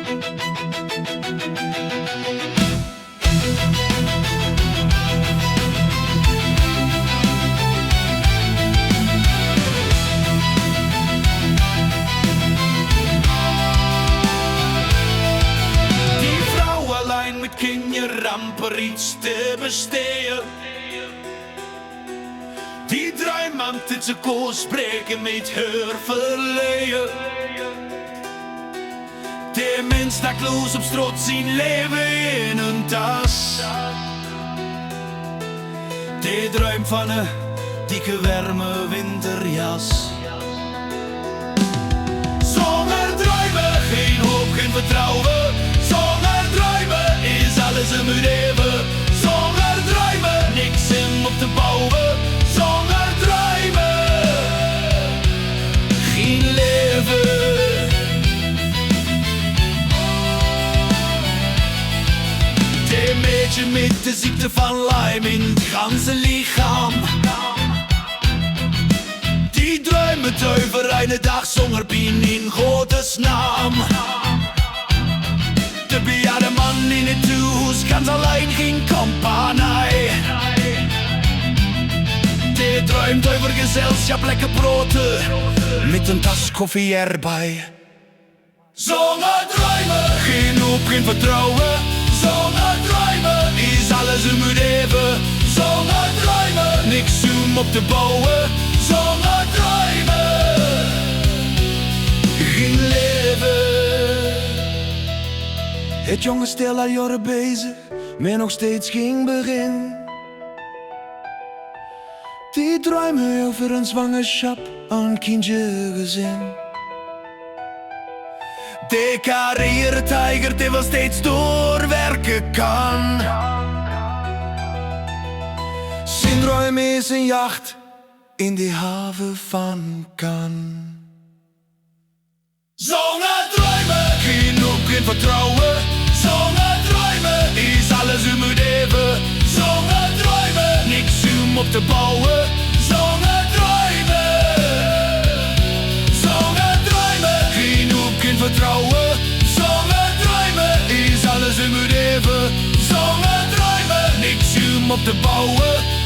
Die vrouw alleen met kinderramper iets te besteden. Die droomt dat ze kon spreken met haar verleden. Die mens dakloos op straat zien leven in een tas. Die droomt van een dikke warme winterjas. Zonder dromen, geen hoop, geen vertrouwen. Zonder dromen is alles een moet hebben. Zonder dromen, niks in op te bouwen. Zonder dromen, geen leven. Die meisje met de ziekte van Lyme in het ganse lichaam. Die droomt over een dag zonder pijn in Godes naam. De bejaarde man in het huis kan alleen geen compagnie. Die droomt over gezelschaplijke broden met een tas koffie erbij. Zonder dromen, geen hoop, geen vertrouwen. Zonder dromen is alles een moet hebben. Zonder dromen, niks om op te bouwen. Zonder dromen, geen leven. Het jonge stel al jaren bezig, maar nog steeds geen begin. Die dromen over een zwangerschap, een kindje gezin. De carrière-tijger die wel steeds doorwerken kan. Zijn droom is een jacht in die haven van Cannes. Zonder dromen, geen hoop, geen vertrouwen. Zonder dromen is alles u moet hebben. Zonder dromen, niks om op te bouwen. Zonder dromen, zonder dromen, geen hoop, geen vertrouwen. Zonder dromen is alles u moet hebben. Zonder dromen, niks om op te bouwen.